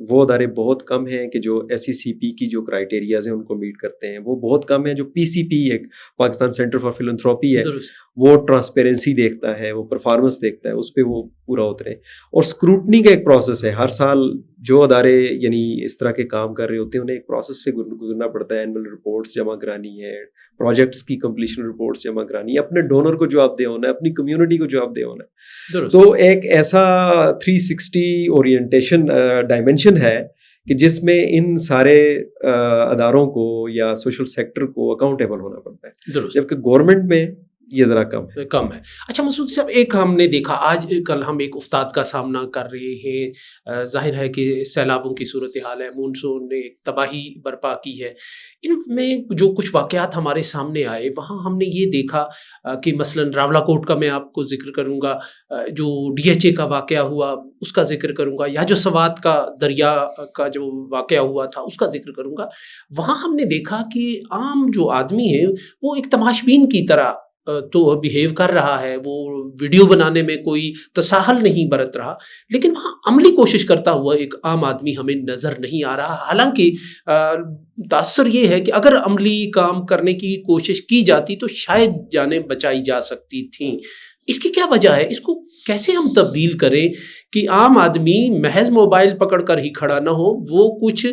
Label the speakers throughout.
Speaker 1: وہ ادارے بہت کم ہیں کہ جو SECP کی جو کرائٹیریاز ہیں ان کو میٹ کرتے ہیں. وہ بہت کم ہیں جو PCP ایک پاکستان سینٹر فار فلانتھروپی ہے وہ ٹرانسپیرنسی دیکھتا ہے, وہ پرفارمنس دیکھتا ہے, اس پہ وہ پورا اترے. اور اسکروٹنی کا ایک پروسیس ہے. ہر سال جو ادارے یعنی اس طرح کے کام کر رہے ہوتے ہیں انہیں ایک پروسیس سے گزرنا پڑتا ہے. اینول رپورٹس جمع کرانی ہے, پروجیکٹس کی کمپلیشن رپورٹس جمع کرانی ہے, اپنے ڈونر کو جواب دہ ہونا ہے, اپنی کمیونٹی کو جواب دہ ہونا ہے. تو ایک ایسا 360 اورینٹیشن ڈائمینشن ہے کہ جس میں ان سارے اداروں کو یا سوشل سیکٹر کو اکاؤنٹیبل ہونا پڑتا ہے, جبکہ گورنمنٹ میں یہ ذرا کم ہے.
Speaker 2: اچھا مسعود صاحب, ایک ہم نے دیکھا آج کل ہم ایک افتاد کا سامنا کر رہے ہیں. ظاہر ہے کہ سیلابوں کی صورتحال ہے, مونسون نے ایک تباہی برپا کی ہے. ان میں جو کچھ واقعات ہمارے سامنے آئے وہاں ہم نے یہ دیکھا کہ مثلاً راولا کوٹ کا میں آپ کو ذکر کروں گا, جو DHA کا واقعہ ہوا اس کا ذکر کروں گا, یا جو سوات کا دریا کا جو واقعہ ہوا تھا اس کا ذکر کروں گا. وہاں ہم نے دیکھا کہ عام جو آدمی ہے وہ ایک تماشبین کی طرح تو بیہیو کر رہا ہے, وہ ویڈیو بنانے میں کوئی تساہل نہیں برت رہا, لیکن وہاں عملی کوشش کرتا ہوا ایک عام آدمی ہمیں نظر نہیں آ رہا. حالانکہ تاثر یہ ہے کہ اگر عملی کام کرنے کی کوشش کی جاتی تو شاید جانیں بچائی جا سکتی تھیں. اس کی کیا وجہ ہے؟ اس کو کیسے ہم تبدیل کریں کہ عام آدمی محض موبائل پکڑ کر ہی کھڑا نہ ہو, وہ کچھ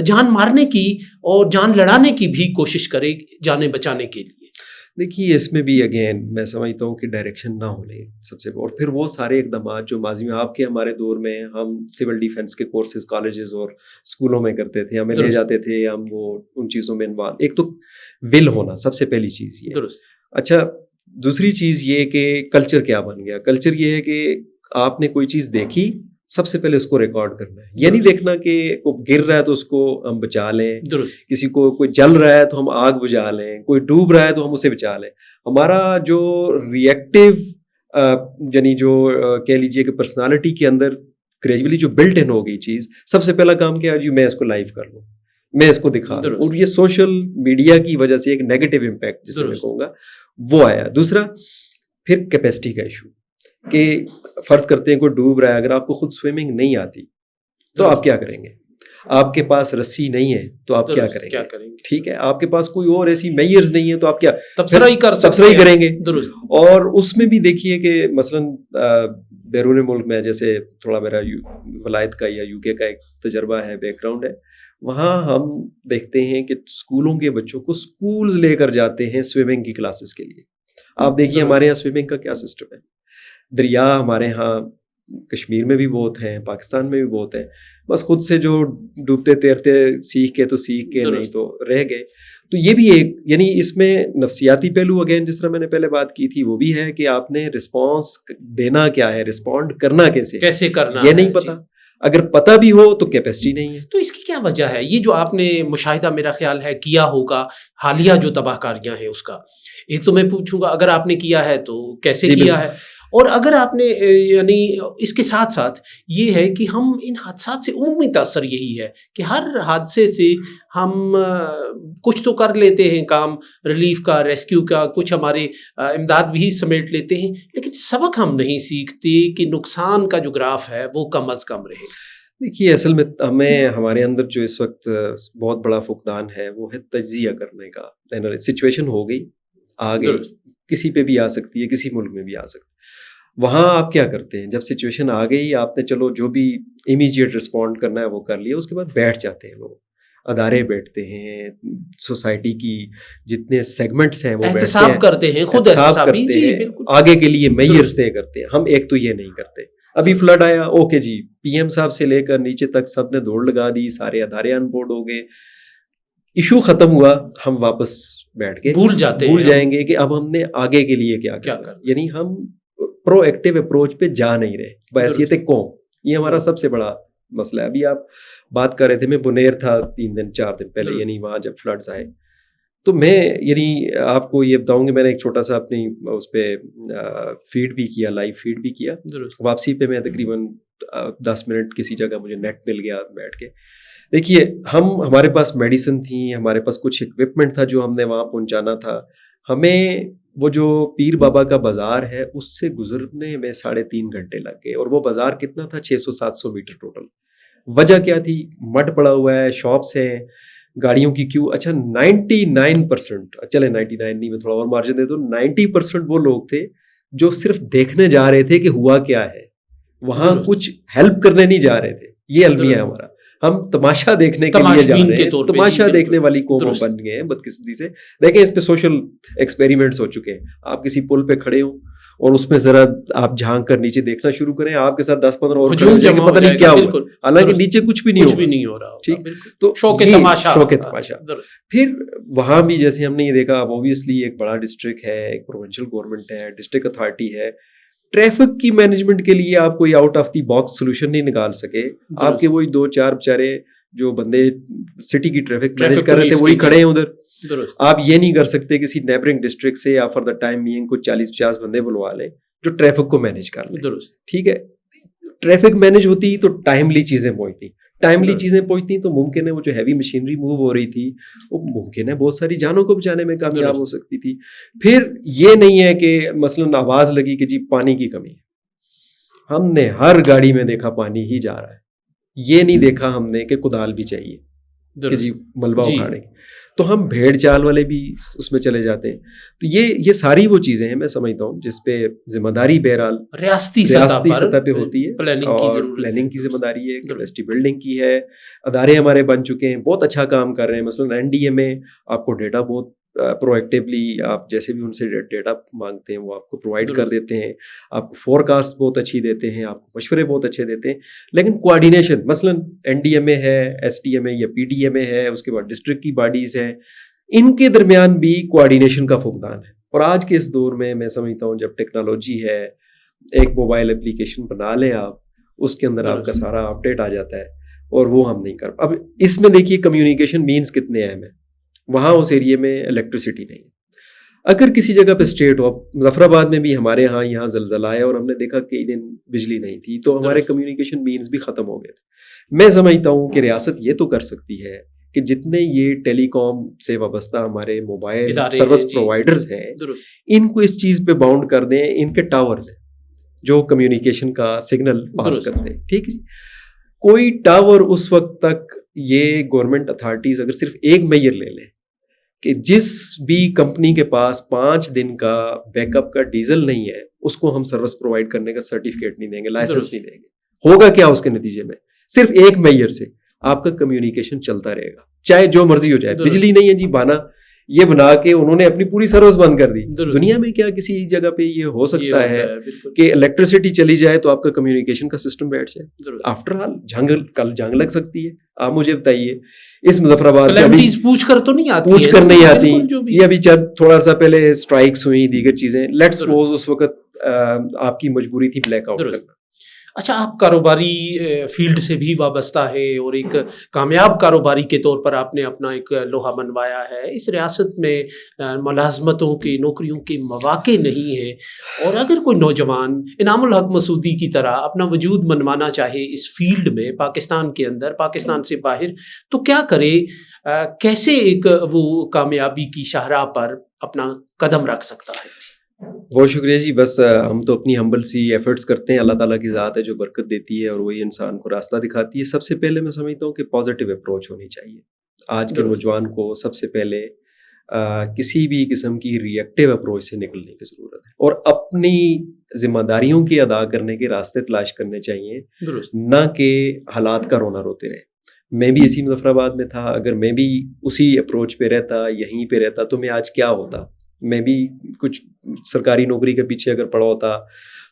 Speaker 2: جان مارنے کی اور جان لڑانے کی بھی کوشش کرے جانیں بچانے کے لیے؟
Speaker 1: دیکھیے اس میں بھی اگین میں سمجھتا ہوں کہ ڈائریکشن نہ ہونے سب سے, اور پھر وہ سارے اقدامات جو ماضی میں آپ کے ہمارے دور میں ہم سول ڈیفنس کے کورسز کالجز اور اسکولوں میں کرتے تھے, ہمیں لے جاتے تھے, ہم وہ ان چیزوں میں انوالو. ایک تو ول ہونا سب سے پہلی چیز یہ. اچھا دوسری چیز یہ کہ کلچر کیا بن گیا. کلچر یہ ہے کہ آپ نے کوئی چیز دیکھی سب سے پہلے اس کو ریکارڈ کرنا ہے. یہ نہیں دیکھنا کہ کوئی گر رہا ہے تو اس کو ہم بچا لیں, کسی کو کوئی جل رہا ہے تو ہم آگ بجھا لیں, کوئی ڈوب رہا ہے تو ہم اسے بچا لیں. ہمارا جو ریئیکٹیو یعنی جو کہہ لیجیے کہ پرسنالٹی کے اندر گریجولی جو بلٹ ان ہو گئی چیز, سب سے پہلا کام کیا ہے جی میں اس کو لائیو کر لوں, میں اس کو دکھا دوں. اور یہ سوشل میڈیا کی وجہ سے ایک نیگیٹو امپیکٹ جسے میں کہوں گا وہ آیا. دوسرا پھر کیپیسٹی کا ایشو کہ فرض کرتے ہیں کوئی ڈوب رہا ہے, اگر آپ کو خود سوئمنگ نہیں آتی تو آپ کیا کریں گے؟ آپ کے پاس رسی نہیں ہے تو آپ کیا کریں گے؟ ٹھیک ہے, آپ کے پاس کوئی اور ایسی میئرز نہیں ہے تو آپ کیا تبصرہ ہی کریں گے. اور اس میں بھی دیکھیے کہ مثلاً بیرون ملک میں, جیسے تھوڑا میرا ولایت کا یا UK کا ایک تجربہ ہے, بیک گراؤنڈ ہے, وہاں ہم دیکھتے ہیں کہ اسکولوں کے بچوں کو اسکولز لے کر جاتے ہیں سوئمنگ کی کلاسز کے لیے. آپ دیکھیے ہمارے یہاں سوئمنگ کا کیا سسٹم ہے. دریا ہمارے ہاں کشمیر میں بھی بہت ہیں, پاکستان میں بھی بہت ہیں, بس خود سے جو ڈوبتے تیرتے سیکھ کے تو سیکھ کے, نہیں تو رہ گئے. تو یہ بھی ایک یعنی اس میں نفسیاتی پہلو اگین جس طرح میں نے پہلے بات کی تھی وہ بھی ہے کہ آپ نے رسپانس دینا کیا ہے, رسپونڈ کرنا کیسے کرنا یہ نہیں پتا. اگر پتہ بھی ہو تو کیپیسٹی نہیں ہے.
Speaker 2: تو اس کی کیا وجہ ہے؟ یہ جو آپ نے مشاہدہ میرا خیال ہے کیا ہوگا حالیہ جو تباہ کاریاں ہیں اس کا, ایک تو میں پوچھوں گا اگر آپ نے کیا ہے تو کیسے کیا ہے, اور اگر آپ نے یعنی اس کے ساتھ ساتھ یہ ہے کہ ہم ان حادثات سے عمومی تاثر یہی ہے کہ ہر حادثے سے ہم کچھ تو کر لیتے ہیں کام ریلیف کا, ریسکیو کا, کچھ ہمارے امداد بھی سمیٹ لیتے ہیں, لیکن سبق ہم نہیں سیکھتے کہ نقصان کا جو گراف ہے وہ کم از کم رہے.
Speaker 1: دیکھیے اصل میں ہمیں ہمارے اندر جو اس وقت بہت بڑا فقدان ہے وہ ہے تجزیہ کرنے کا. سچویشن ہو گئی, آ گئی, کسی پہ بھی آ سکتی ہے, کسی ملک میں بھی آ سکتی ہے. وہاں آپ کیا کرتے ہیں جب سچویشن آ گئی, آپ نے چلو جو بھی امیجیٹ رسپونڈ کرنا ہے وہ کر لیا, اس کے بعد بیٹھ جاتے ہیں لوگ, ادارے بیٹھتے ہیں, سوسائٹی کی جتنے سیگمنٹس ہیں وہ
Speaker 2: احتساب کرتے ہیں, خود احتساب کرتے ہیں,
Speaker 1: آگے کے لیے میئرز طے کرتے ہیں. ہم ایک تو یہ نہیں کرتے. ابھی فلڈ آیا, اوکے جی PM صاحب سے لے کر نیچے تک سب نے دوڑ لگا دی, سارے ادارے ان بورڈ ہو گئے, ایشو ختم ہوا, ہم واپس بیٹھ کے بھول جائیں گے کہ اب ہم نے آگے کے لیے کیا کرنا. یعنی ہم پرو ایکٹیو اپروچ پہ جا نہیں رہے بحیثیت قوم. یہ ہمارا سب سے بڑا مسئلہ ہے. ابھی آپ بات کر رہے تھے, میں بنیر تھا 3 دن 4 دن پہلے, یعنی وہاں جب فلڈز آئے تو میں یعنی آپ کو یہ بتاؤں گی, میں نے ایک چھوٹا سا اپنی اس پہ فیڈ بھی کیا, لائیو فیڈ بھی کیا. واپسی پہ میں تقریباً 10 منٹ کسی جگہ مجھے نیٹ مل گیا بیٹھ کے. دیکھیے ہمارے پاس میڈیسن تھی, ہمارے پاس کچھ اکوپمنٹ تھا جو ہم نے وہاں پہنچانا تھا. ہمیں وہ جو پیر بابا کا بازار ہے اس سے گزرنے میں 3.5 گھنٹے لگ گئے, اور وہ بازار کتنا تھا 600-700 میٹر ٹوٹل. وجہ کیا تھی؟ مڈ پڑا ہوا ہے, شاپس ہیں, گاڑیوں کی کیوں. اچھا 99%, چلے 99 نہیں, میں تھوڑا اور مارجن دے دوں, 90% وہ لوگ تھے جو صرف دیکھنے جا رہے تھے کہ ہوا کیا ہے, وہاں کچھ ہیلپ کرنے نہیں جا رہے تھے. یہ المیہ ہے ہمارا, ہم تماشا دیکھنے کے لیے جا رہے ہیں, تماشا دیکھنے والی قوم بن گئے ہیں بدقسمتی سے. دیکھیں اس پہ سوشل ایکسپیریمنٹس ہو چکے ہیں. آپ کسی پل پہ کھڑے ہوں اور اس میں ذرا آپ جھانک کر نیچے دیکھنا شروع کریں, آپ کے ساتھ 10-15 اور پتہ نہیں کیا ہوا, حالانکہ نیچے کچھ بھی نہیں ہو رہا. ٹھیک, تو شوق تماشا. پھر وہاں بھی جیسے ہم نے یہ دیکھا, اب اوبیسلی ایک بڑا ڈسٹرکٹ ہے, ایک پروونشل گورنمنٹ ہے, ڈسٹرکٹ اتھارٹی ہے, ٹریفک کی مینجمنٹ کے لیے آپ کوئی out of the box solution نہیں نکال سکے. آپ کے وہی 2-4 بیچارے جو بندے سٹی کی ٹریفک مینیج کر رہے تھے وہی کھڑے ہیں ادھر. آپ یہ نہیں کر سکتے کسی نیبرنگ ڈسٹرکٹ سے یا فار دا ٹائم بینگ کچھ 40-50 بندے بلوا لیں جو ٹریفک کو مینیج کر لیں. ٹھیک ہے, ٹریفک مینیج ہوتی تو ٹائملی چیزیں پہنچتی تو ممکن ہے وہ جو ہیوی مشینری موو ہو رہی تھی وہ ممکن ہے بہت ساری جانوں کو بچانے میں کامیاب ہو سکتی تھی. پھر یہ نہیں ہے کہ مثلاً آواز لگی کہ جی پانی کی کمی ہے, ہم نے ہر گاڑی میں دیکھا پانی ہی جا رہا ہے, یہ نہیں دیکھا ہم نے کہ کدال بھی چاہیے کہ جی ملبہ اکھاڑیں. تو ہم بھیڑ چال والے بھی اس میں چلے جاتے ہیں. تو یہ ساری وہ چیزیں ہیں میں سمجھتا ہوں جس پہ ذمہ داری بہرحال ریاستی سطح پہ ہوتی ہے, اور پلاننگ کی ذمہ داری ہے, کیپیسٹی بلڈنگ کی ہے. ادارے ہمارے بن چکے ہیں, بہت اچھا کام کر رہے ہیں. مثلا NDMA آپ کو ڈیٹا بہت پرویکٹیولی آپ جیسے بھی ان سے ڈیٹا مانگتے ہیں وہ آپ کو پرووائڈ کر دیتے ہیں, آپ کو فورکاسٹ بہت اچھی دیتے ہیں, آپ کو مشورے بہت اچھے دیتے ہیں. لیکن کوآرڈینیشن مثلا NDMA ہے, STMA یا PDMA ہے, اس کے بعد ڈسٹرکٹ کی باڈیز ہیں, ان کے درمیان بھی کوآرڈینیشن کا فقدان ہے. اور آج کے اس دور میں سمجھتا ہوں جب ٹیکنالوجی ہے, ایک موبائل اپلیکیشن بنا لیں آپ, اس کے اندر آپ کا سارا اپڈیٹ آ جاتا ہے, اور وہ ہم نہیں کر. اب اس میں دیکھیے کمیونیکیشن مینس کتنے اہم ہیں. وہاں اس ایریے میں الیکٹریسٹی نہیں ہے. اگر کسی جگہ پہ اسٹیٹ ہو, مظفر آباد میں بھی ہمارے یہاں زلزلہ آیا اور ہم نے دیکھا کئی دن بجلی نہیں تھی, تو ہمارے کمیونیکیشن مینس بھی ختم ہو گئے تھے. میں سمجھتا ہوں کہ ریاست یہ تو کر سکتی ہے کہ جتنے یہ ٹیلی کام سے وابستہ ہمارے موبائل سروس پرووائڈرز ہیں ان کو اس چیز پہ باؤنڈ کر دیں. ان کے ٹاورز ہیں جو کمیونیکیشن کا سگنل پاس کرتے ہیں. ٹھیک ہے, کوئی ٹاور اس وقت تک یہ گورنمنٹ اتھارٹیز اگر صرف ایک میئر لے لیں کہ جس بھی کمپنی کے پاس 5 دن کا بیک اپ کا ڈیزل نہیں ہے اس کو ہم سروس پرووائڈ کرنے کا سرٹیفکیٹ نہیں دیں گے, لائسنس نہیں دیں گے. ہوگا کیا اس کے نتیجے میں؟ صرف ایک میئر سے آپ کا کمیونیکیشن چلتا رہے گا, چاہے جو مرضی ہو جائے. بجلی نہیں ہے جی بانا, یہ بنا کے انہوں نے اپنی پوری سروس بند کر دی. دنیا میں کیا کسی جگہ پہ یہ ہو سکتا ہے کہ الیکٹریسٹی چلی جائے تو آپ کا کمیونیکیشن کا سسٹم بیٹھ جائے؟ آفٹر آل کل جنگ لگ سکتی ہے. آپ مجھے بتائیے اس مظفر آباد
Speaker 2: پوچھ کر نہیں آتی,
Speaker 1: یہ ابھی تھوڑا سا پہلے اسٹرائکس ہوئی, دیگر چیزیں, لیٹس سپوز اس وقت آپ کی مجبوری تھی بلیک آؤٹ کرنا.
Speaker 2: اچھا, آپ کاروباری فیلڈ سے بھی وابستہ ہے اور ایک کامیاب کاروباری کے طور پر آپ نے اپنا ایک لوہا منوایا ہے. اس ریاست میں ملازمتوں کے, نوکریوں کے مواقع نہیں ہیں, اور اگر کوئی نوجوان انعام الحق مسعودی کی طرح اپنا وجود منوانا چاہے اس فیلڈ میں, پاکستان کے اندر, پاکستان سے باہر, تو کیا کرے؟ کیسے ایک وہ کامیابی کی شاہراہ پر اپنا قدم رکھ سکتا ہے؟
Speaker 1: بہت شکریہ جی. بس ہم تو اپنی ہمبل سی ایفرٹس کرتے ہیں. اللہ تعالیٰ کی ذات ہے جو برکت دیتی ہے اور وہی انسان کو راستہ دکھاتی ہے. سب سے پہلے میں سمجھتا ہوں کہ پازیٹیو اپروچ ہونی چاہیے. آج کے نوجوان کو سب سے پہلے کسی بھی قسم کی ریئیکٹیو اپروچ سے نکلنے کی ضرورت ہے, اور اپنی ذمہ داریوں کی ادا کرنے کے راستے تلاش کرنے چاہیے, نہ کہ حالات کا رونا روتے رہے. میں بھی اسی مظفر آباد میں تھا, اگر میں بھی اسی اپروچ پہ رہتا, یہیں پہ رہتا, تو میں آج کیا ہوتا. میں بھی کچھ سرکاری نوکری کے پیچھے اگر پڑا ہوتا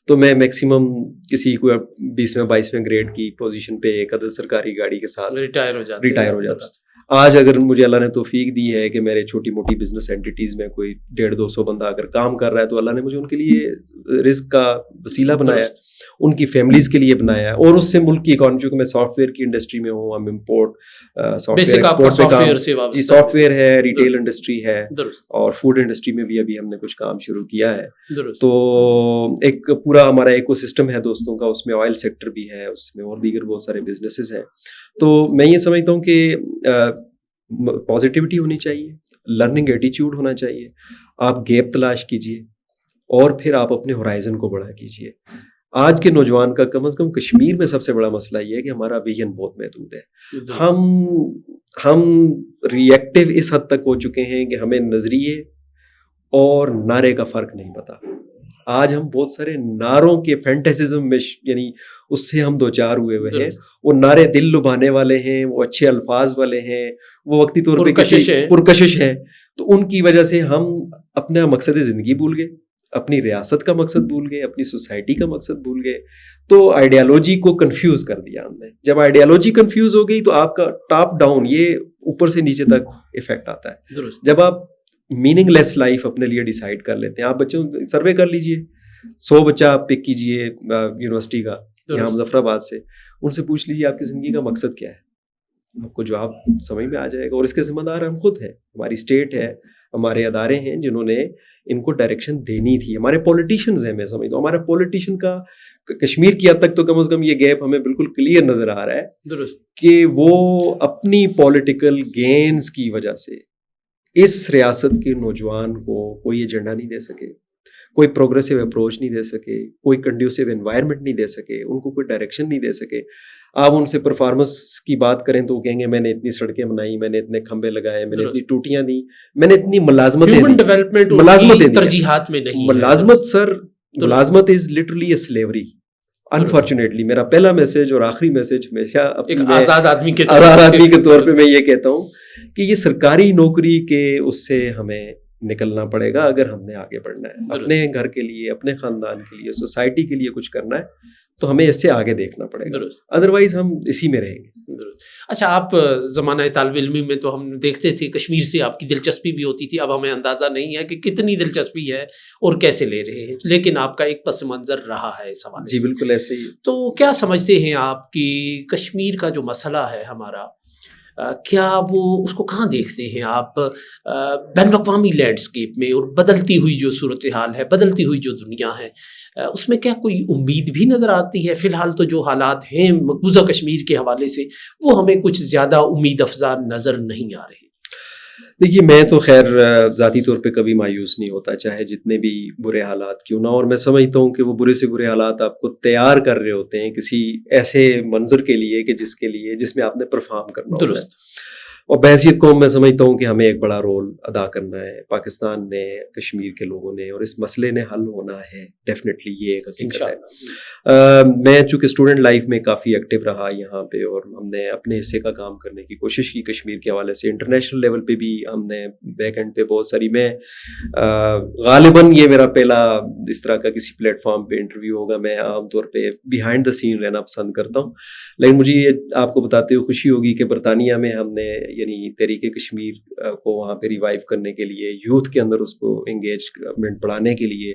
Speaker 1: تو میں میکسیمم کسی کو 20ویں-22ویں گریڈ کی پوزیشن پہ ایک عدد سرکاری گاڑی کے ساتھ ریٹائر ہو جاتا. آج اگر مجھے اللہ نے توفیق دی ہے کہ میرے چھوٹی موٹی بزنس اینٹیٹیز میں کوئی 150-200 بندہ اگر کام کر رہا ہے, تو اللہ نے مجھے ان کے لیے رزق کا وسیلہ بنایا, ان کی فیملیز کے لیے بنایا, اور اس سے ملک کی اکانومی, چونکہ میں سافٹ ویئر کی انڈسٹری میں ہوں, ہم امپورٹ سافٹ ویئر ایکسپورٹ پہ کام, جی سافٹ ویئر ہے, ریٹیل انڈسٹری ہے, اور فوڈ انڈسٹری میں بھی ابھی ہم نے کچھ کام شروع کیا ہے. تو ایک پورا ہمارا ایکو سسٹم ہے دوستوں کا, اس میں آئل سیکٹر بھی ہے, اس میں اور دیگر بہت سارے بزنسز ہیں. تو میں یہ سمجھتا ہوں کہ پازیٹیوٹی ہونی چاہیے, لرننگ ایٹیچیوڈ ہونا چاہیے. آپ گیپ تلاش کیجیے اور پھر آپ اپنے ہورائزن کو بڑا کیجیے. آج کے نوجوان کا کم از کم کشمیر میں سب سے بڑا مسئلہ یہ ہے کہ ہمارا ویژن بہت محدود ہے. ہم ری ایکٹیو اس حد تک ہو چکے ہیں کہ ہمیں نظریے اور نعرے کا فرق نہیں پتا. آج ہم بہت سارے نعروں کے فینٹیسزم میں یعنی اس سے ہم دو چار ہوئے ہوئے ہیں. وہ نعرے دل لبھانے والے ہیں, وہ اچھے الفاظ والے ہیں, وہ وقتی طور پہ پرکشش ہیں, تو ان کی وجہ سے ہم اپنا مقصد زندگی بھول گئے, اپنی ریاست کا مقصد بھول گئے, اپنی سوسائٹی کا مقصد بھول گئے. تو آئیڈیالوجی کو کنفیوز کر دیا ہم نے. جب آئیڈیالوجی کنفیوز ہو گئی تو آپ کا ٹاپ ڈاؤن یہ اوپر سے نیچے تک ایفیکٹ آتا ہے. جب آپ میننگ لیس لائف اپنے لیے ڈیسائیڈ کر لیتے ہیں, آپ بچوں سروے کر لیجئے, 100 بچہ آپ پک کیجئے یونیورسٹی کا یہاں مظفر آباد سے, ان سے پوچھ لیجیے آپ کی زندگی کا مقصد کیا ہے, آپ کو جواب سمجھ میں آ جائے گا. اور اس کے ذمہ دار ہم خود ہیں, ہماری اسٹیٹ ہے, ہمارے ادارے ہیں جنہوں نے ان کو ڈائریکشن دینی تھی, ہمارے پولیٹیشینز ہیں. میں سمجھتا ہوں ہمارا پولیٹیشین کا کشمیر کی حد تک تو کم از کم یہ گیپ ہمیں بالکل کلیئر نظر آ رہا ہے کہ وہ اپنی پولیٹیکل گینز کی وجہ سے اس ریاست کے نوجوان کو کوئی ایجنڈا نہیں دے سکے, کوئی پروگریسو اپروچ نہیں دے سکے, کوئی کنڈیوسو انوائرمنٹ نہیں دے سکے, ان کو کوئی ڈائریکشن نہیں دے سکے. آپ ان سے پرفارمنس کی بات کریں تو وہ کہیں گے میں نے اتنی سڑکیں بنائی, میں نے اتنے کھمبے لگائے, میں نے اتنی ٹوٹیاں دی, میں نے اتنی ملازمتیں
Speaker 2: ترجیحات میں نہیں.
Speaker 1: ملازمت سر, ملازمت is literally a slavery. Unfortunately میرا پہلا میسج اور آخری میسج ہمیشہ
Speaker 2: آزاد آدمی
Speaker 1: کے طور پہ میں یہ کہتا ہوں کہ یہ سرکاری نوکری کے اس سے ہمیں نکلنا پڑے گا اگر ہم نے آگے بڑھنا ہے. اپنے گھر کے لیے, اپنے خاندان کے لیے, سوسائٹی کے لیے کچھ کرنا ہے تو ہمیں اس سے آگے دیکھنا پڑے گا, ادروائز ہم اسی میں رہیں گے.
Speaker 2: اچھا, آپ زمانہ طالب علمی میں تو ہم دیکھتے تھے کشمیر سے آپ کی دلچسپی بھی ہوتی تھی, اب ہمیں اندازہ نہیں ہے کہ کتنی دلچسپی ہے اور کیسے لے رہے ہیں, لیکن آپ کا ایک پس منظر رہا ہے اس حوالے سے.
Speaker 1: جی بالکل ایسے ہی.
Speaker 2: تو کیا سمجھتے ہیں آپ کہ کشمیر کا جو مسئلہ ہے ہمارا, کیا وہ اس کو کہاں دیکھتے ہیں آپ بین الاقوامی لینڈسکیپ میں, اور بدلتی ہوئی جو صورتحال ہے, بدلتی ہوئی جو دنیا ہے, اس میں کیا کوئی امید بھی نظر آتی ہے؟ فی الحال تو جو حالات ہیں مقبوضہ کشمیر کے حوالے سے وہ ہمیں کچھ زیادہ امید افزا نظر نہیں آ رہے.
Speaker 1: دیکھیے میں تو خیر ذاتی طور پہ کبھی مایوس نہیں ہوتا, چاہے جتنے بھی برے حالات کیوں نہ, اور میں سمجھتا ہوں کہ وہ برے سے برے حالات آپ کو تیار کر رہے ہوتے ہیں کسی ایسے منظر کے لیے کہ جس میں آپ نے پرفارم کرنا ہوتا ہے. اور بحیثیت قوم میں سمجھتا ہوں کہ ہمیں ایک بڑا رول ادا کرنا ہے. پاکستان نے, کشمیر کے لوگوں نے, اور اس مسئلے نے حل ہونا ہے ڈیفینیٹلی, یہ ایک حقیقت ہے. میں چونکہ اسٹوڈنٹ لائف میں کافی ایکٹیو رہا یہاں پہ, اور ہم نے اپنے حصے کا کام کرنے کی کوشش کی کشمیر کے حوالے سے. انٹرنیشنل لیول پہ بھی ہم نے بیک اینڈ پہ بہت ساری, میں غالباً یہ میرا پہلا اس طرح کا کسی پلیٹ فارم پہ انٹرویو ہوگا. میں عام طور پہ بیہائنڈ دا سین رہنا پسند کرتا ہوں, لیکن مجھے یہ آپ کو بتاتے ہوئے خوشی ہوگی کہ برطانیہ میں ہم نے یعنی تحریک کشمیر کو وہاں پہ ریوائیو کرنے کے لیے, یوتھ کے اندر اس کو انگیجمنٹ بڑھانے کے لیے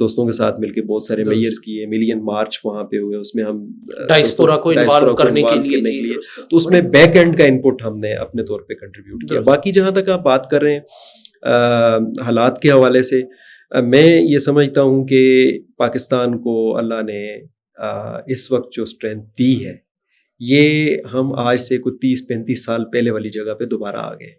Speaker 1: دوستوں کے ساتھ مل کے بہت سارے میئرز کیے, ملین مارچ وہاں پہ ہوئے, اس میں ہم
Speaker 2: ڈائسپورا کو انوالو کرنے کے لیے,
Speaker 1: تو اس میں بیک اینڈ کا انپٹ ہم نے اپنے طور پہ کنٹریبیوٹ کیا. باقی جہاں تک آپ بات کر رہے ہیں حالات کے حوالے سے, میں یہ سمجھتا ہوں کہ پاکستان کو اللہ نے اس وقت جو اسٹرینتھ دی ہے, یہ ہم آج سے کوئی 30-35 سال پہلے والی جگہ پہ دوبارہ آ گئے.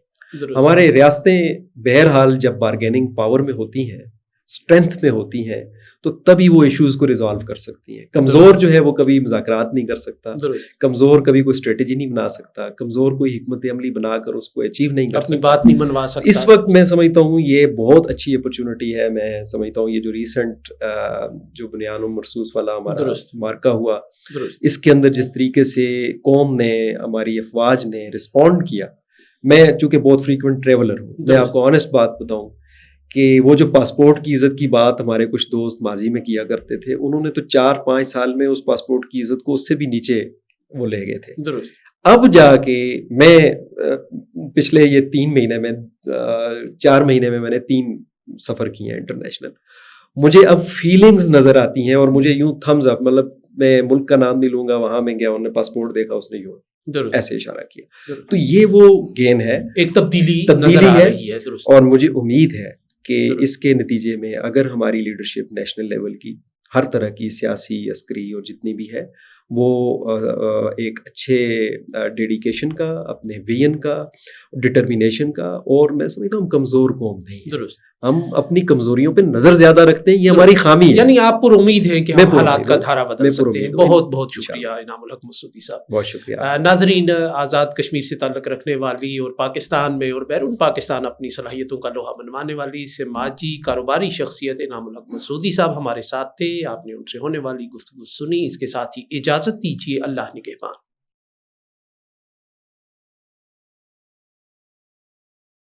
Speaker 1: ہمارے ریاستیں بہرحال جب بارگیننگ پاور میں ہوتی ہیں, اسٹرینتھ میں ہوتی ہیں, تو تبھی وہ ایشوز کو ریزالو کر سکتی ہیں. کمزور جو ہے وہ کبھی مذاکرات نہیں کر سکتا, کمزور کبھی کوئی اسٹریٹجی نہیں بنا سکتا, کمزور کوئی حکمت عملی بنا کر اس کو اچیو نہیں کر سکتا,
Speaker 2: اپنی بات نہیں منوا سکتا.
Speaker 1: اس وقت میں سمجھتا ہوں یہ بہت اچھی اپرچونٹی ہے. میں سمجھتا ہوں یہ جو ریسنٹ جو بنیان و مرصوص والا ہمارا مارکا ہوا, اس کے اندر جس طریقے سے قوم نے, ہماری افواج نے رسپونڈ کیا. میں چونکہ بہت فریکوینٹ ٹریولر ہوں, میں آپ کو آنیسٹ بات بتاؤں کہ وہ جو پاسپورٹ کی عزت کی بات ہمارے کچھ دوست ماضی میں کیا کرتے تھے, انہوں نے تو 4-5 سال میں اس پاسپورٹ کی عزت کو اس سے بھی نیچے وہ لے گئے تھے. اب جا کے میں پچھلے یہ 3 مہینے میں 4 مہینے میں نے 3 سفر کیے ہیں انٹرنیشنل. مجھے اب فیلنگز نظر آتی ہیں, اور مجھے یوں تھمز اپ, مطلب میں ملک کا نام نہیں لوں گا, وہاں میں گیا, انہوں نے پاسپورٹ دیکھا, اس نے یوں ایسے اشارہ کیا. تو یہ وہ گین ہے, ایک تبدیلی ہے, اور مجھے امید ہے کہ اس کے نتیجے میں اگر ہماری لیڈرشپ نیشنل لیول کی ہر طرح کی سیاسی, عسکری اور جتنی بھی ہے, وہ ایک اچھے ڈیڈیکیشن کا, اپنے ویژن کا, ڈٹرمینیشن کا, اور میں سمجھتا ہوں کمزور قوم نہیں ہے, ہم اپنی کمزوریوں پہ نظر زیادہ رکھتے ہیں، یہ ہماری خامی ہے.
Speaker 2: یعنی آپ پر امید ہے کہ ہم حالات کا دھارا بدل سکتے ہیں. بہت بہت شکریہ انعام الحق مسعودی صاحب.
Speaker 1: بہت شکریہ.
Speaker 2: ناظرین، آزاد کشمیر سے تعلق رکھنے والی اور پاکستان میں اور بیرون پاکستان اپنی صلاحیتوں کا لوہا منوانے والی سماجی کاروباری شخصیت انعام الحق مسعودی صاحب ہمارے ساتھ تھے. آپ نے ان سے ہونے والی گفتگو سنی. اس کے ساتھ ہی اجازت دیجیے. اللہ نگہبان.